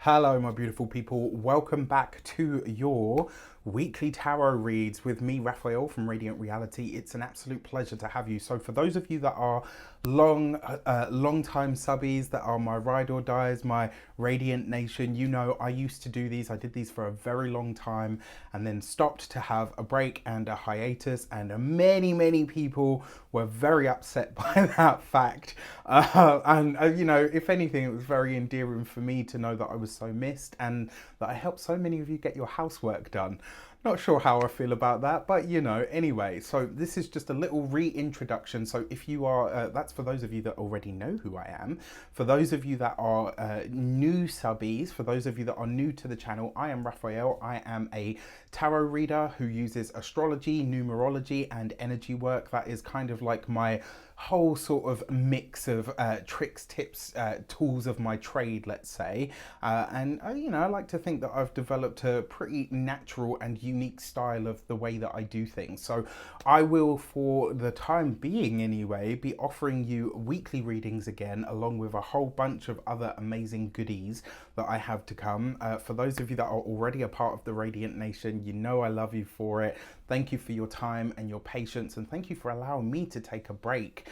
Hello, my beautiful people. Welcome back to your weekly tarot reads with me, Raphael from Radiant Reality. It's an absolute pleasure to have you. So for those of you that are long time subbies, that are my ride or dies, my Radiant Nation, you know I used to do these. I did these for a very long time and then stopped to have a break and a hiatus, and many people were very upset by that fact. You know, if anything, it was very endearing for me to know that I was so missed and that I helped so many of you get your housework done. Not sure how I feel about that, but you know, anyway, so this is just a little reintroduction. So if you are, that's for those of you that already know who I am. For those of you that are new subbies, for those of you that are new to the channel, I am Raphael. I am a tarot reader who uses astrology, numerology, and energy work. That is kind of like my whole sort of mix of tricks, tips, tools of my trade, let's say. You know, I like to think that I've developed a pretty natural and unique style of the way that I do things. So I will, for the time being anyway, be offering you weekly readings again, along with a whole bunch of other amazing goodies that I have to come. For those of you that are already a part of the Radiant Nation, you know I love you for it. Thank you for your time and your patience, and thank you for allowing me to take a break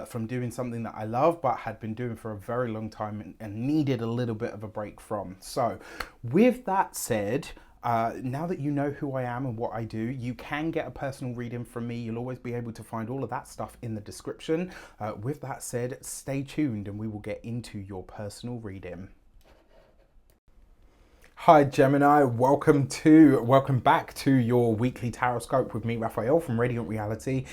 from doing something that I love but had been doing for a very long time and needed a little bit of a break from. So with that said, now that you know who I am and what I do, you can get a personal reading from me. You'll always be able to find all of that stuff in the description. With that said, stay tuned and we will get into your personal reading. Hi Gemini, welcome back to your weekly tarot scope with me, Raphael from Radiant Reality.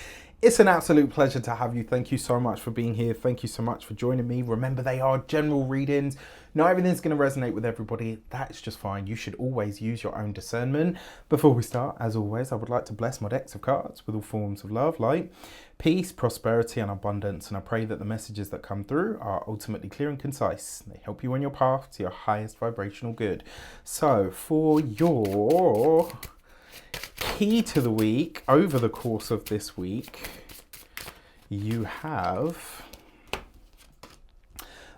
It's an absolute pleasure to have you. Thank you so much for being here. Thank you so much for joining me. Remember, they are general readings. Not everything's going to resonate with everybody. That's just fine. You should always use your own discernment. Before we start, as always, I would like to bless my decks of cards with all forms of love, light, peace, prosperity, and abundance. And I pray that the messages that come through are ultimately clear and concise. They help you on your path to your highest vibrational good. So for your key to the week, over the course of this week, you have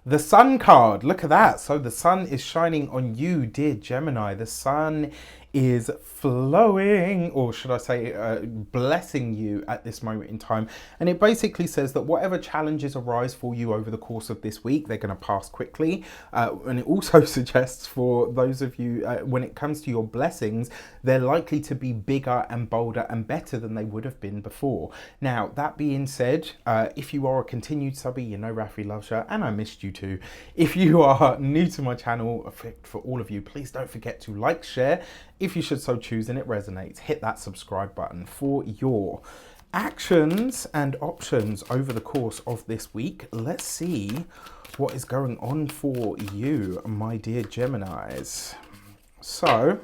the Sun card. Look at that. So the sun is shining on you, dear Gemini. The sun is flowing, or should I say blessing you at this moment in time. And it basically says that whatever challenges arise for you over the course of this week, they're going to pass quickly. And it also suggests for those of you, when it comes to your blessings, they're likely to be bigger and bolder and better than they would have been before. Now, that being said, if you are a continued subby, you know Rafi loves you, and I missed you too. If you are new to my channel, for all of you, please don't forget to like, share, if you should so choose and it resonates. Hit that subscribe button. For your actions and options over the course of this week, let's see what is going on for you, my dear Geminis. So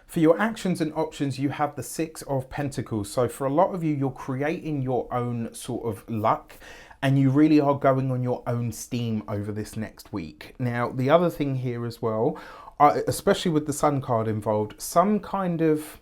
for your actions and options, you have the Six of Pentacles. So for a lot of you, you're creating your own sort of luck, and you really are going on your own steam over this next week. Now, the other thing here as well, especially with the Sun card involved, some kind of,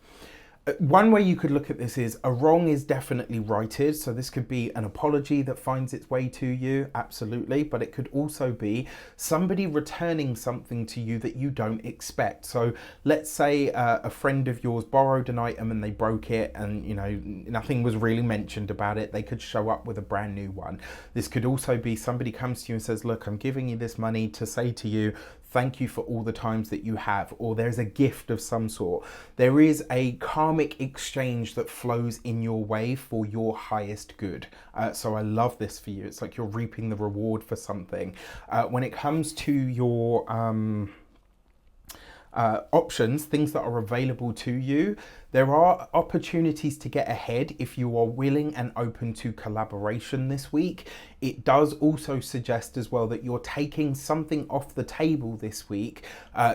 one way you could look at this is a wrong is definitely righted. So this could be an apology that finds its way to you, absolutely. But it could also be somebody returning something to you that you don't expect. So let's say a friend of yours borrowed an item and they broke it, and you know, nothing was really mentioned about it. They could show up with a brand new one. This could also be somebody comes to you and says, look, I'm giving you this money to say to you, thank you for all the times that you have, or there's a gift of some sort. There is a karmic exchange that flows in your way for your highest good. So I love this for you. It's like you're reaping the reward for something. When it comes to your options, things that are available to you, there are opportunities to get ahead if you are willing and open to collaboration this week. It does also suggest as well that you're taking something off the table this week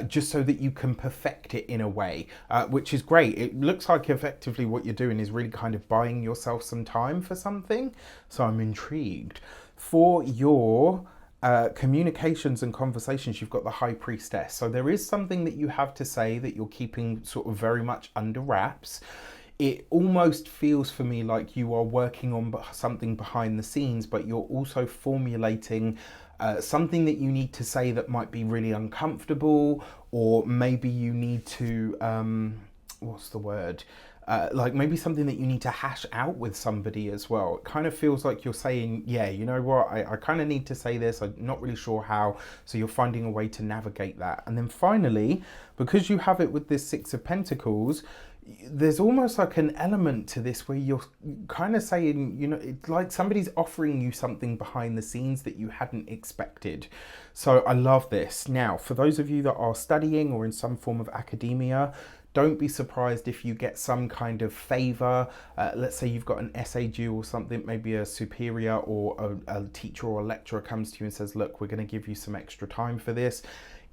just so that you can perfect it in a way, which is great. It looks like effectively what you're doing is really kind of buying yourself some time for something. So I'm intrigued. For your communications and conversations, you've got the High Priestess. So there is something that you have to say that you're keeping sort of very much under wraps. It almost feels for me like you are working on something behind the scenes, but you're also formulating something that you need to say that might be really uncomfortable, or maybe you need to, what's the word? Like maybe something that you need to hash out with somebody as well. It kind of feels like you're saying, yeah, you know what, I kind of need to say this, I'm not really sure how, so you're finding a way to navigate that. And then finally, because you have it with this Six of Pentacles, there's almost like an element to this where you're kind of saying, you know, it's like somebody's offering you something behind the scenes that you hadn't expected. So I love this. Now, for those of you that are studying or in some form of academia, don't be surprised if you get some kind of favor. Let's say you've got an essay due or something, maybe a superior or a teacher or a lecturer comes to you and says, look, we're going to give you some extra time for this.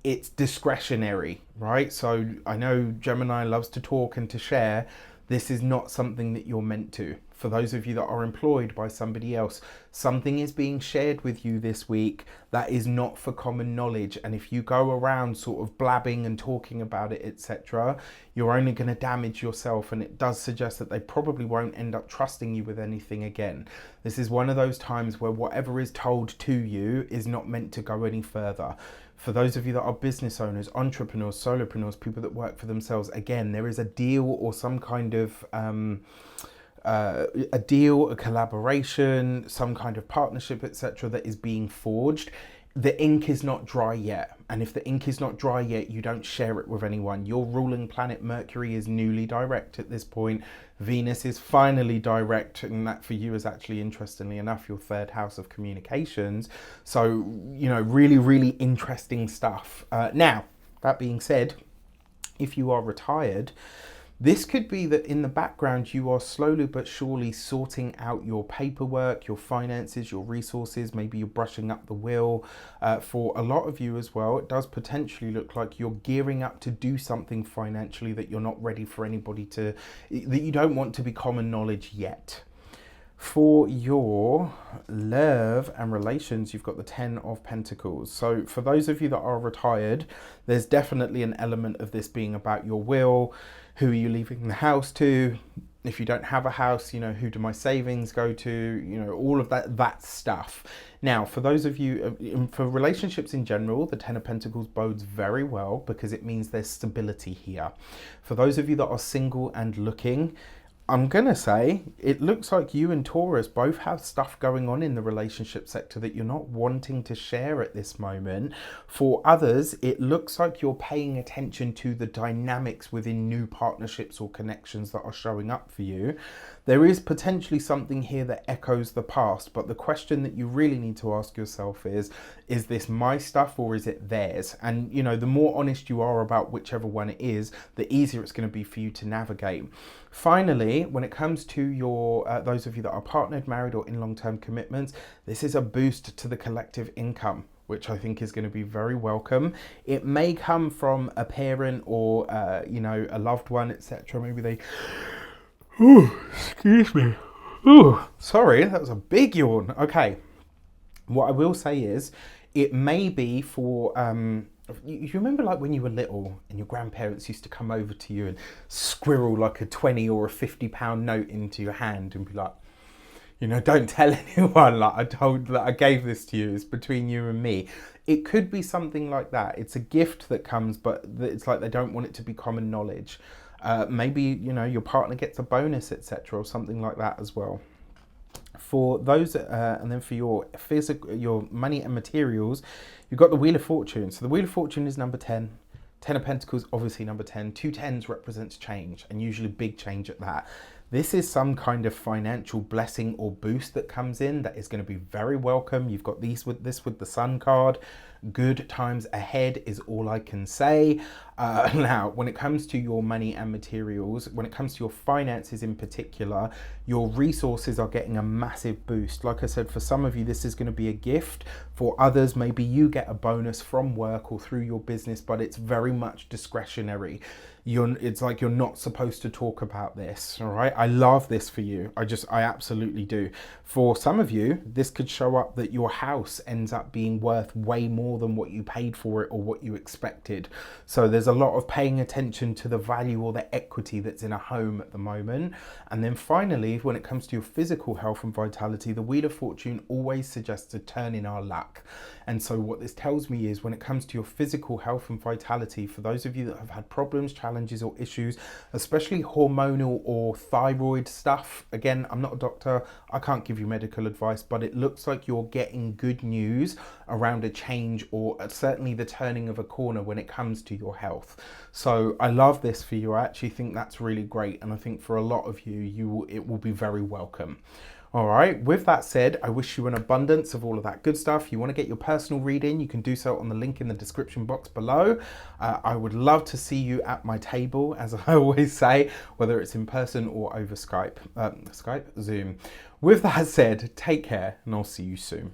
It's discretionary, right? So I know Gemini loves to talk and to share. This is not something that you're meant to. For those of you that are employed by somebody else, something is being shared with you this week that is not for common knowledge. And if you go around sort of blabbing and talking about it, etc., you're only going to damage yourself. And it does suggest that they probably won't end up trusting you with anything again. This is one of those times where whatever is told to you is not meant to go any further. For those of you that are business owners, entrepreneurs, solopreneurs, people that work for themselves, again, there is a deal or some kind of a deal, a collaboration, some kind of partnership, etc., that is being forged. The ink is not dry yet, and if the ink is not dry yet, you don't share it with anyone. Your ruling planet Mercury is newly direct at this point. Venus is finally direct, and that for you is actually, interestingly enough, your third house of communications. So, you know, really, really interesting stuff. Now, that being said, if you are retired, this could be that in the background you are slowly but surely sorting out your paperwork, your finances, your resources. Maybe you're brushing up the will. For a lot of you as well, it does potentially look like you're gearing up to do something financially that you're not ready for anybody to, that you don't want to be common knowledge yet. For your love and relations, you've got the 10 of Pentacles. So for those of you that are retired, there's definitely an element of this being about your will. Who are you leaving the house to? If you don't have a house, you know, who do my savings go to? You know, all of that stuff. Now, for those of you, for relationships in general, the 10 of Pentacles bodes very well because it means there's stability here. For those of you that are single and looking, I'm going to say it looks like you and Taurus both have stuff going on in the relationship sector that you're not wanting to share at this moment. For others, it looks like you're paying attention to the dynamics within new partnerships or connections that are showing up for you. There is potentially something here that echoes the past, but the question that you really need to ask yourself is this my stuff or is it theirs? And, you know, the more honest you are about whichever one it is, the easier it's going to be for you to navigate. Finally, when it comes to your those of you that are partnered, married, or in long-term commitments, this is a boost to the collective income, which I think is going to be very welcome. It may come from a parent or you know, a loved one, etc. Maybe they, excuse me. Sorry, that was a big yawn. Okay, what I will say is, it may be for you remember like when you were little and your grandparents used to come over to you and squirrel like a 20 or a 50-pound note into your hand and be like, you know, don't tell anyone, like I gave this to you, it's between you and me. It could be something like that. It's a gift that comes, but it's like they don't want it to be common knowledge. Maybe, you know, your partner gets a bonus, etc., or something like that as well. For those, and then for your physical, your money and materials, you've got the Wheel of Fortune. So the Wheel of Fortune is number 10. 10 of Pentacles, obviously number 10. 2 10s represents change, and usually big change at that. This is some kind of financial blessing or boost that comes in that is going to be very welcome. You've got this with the Sun card. Good times ahead is all I can say. Now, when it comes to your money and materials, when it comes to your finances in particular, your resources are getting a massive boost. Like I said, for some of you, this is going to be a gift. For others, maybe you get a bonus from work or through your business, but it's very much discretionary. It's like you're not supposed to talk about this, all right? I love this for you. I absolutely do. For some of you, this could show up that your house ends up being worth way more more than what you paid for it or what you expected. So there's a lot of paying attention to the value or the equity that's in a home at the moment. And then finally, when it comes to your physical health and vitality, the Wheel of Fortune always suggests a turn in our luck. And so what this tells me is when it comes to your physical health and vitality, for those of you that have had problems, challenges or issues, especially hormonal or thyroid stuff, again, I'm not a doctor, I can't give you medical advice, but it looks like you're getting good news around a change or certainly the turning of a corner when it comes to your health. So I love this for you. I actually think that's really great. And I think for a lot of you, it will be very welcome. All right, with that said, I wish you an abundance of all of that good stuff. You want to get your personal reading, you can do so on the link in the description box below. I would love to see you at my table, as I always say, whether it's in person or over Zoom. With that said, take care and I'll see you soon.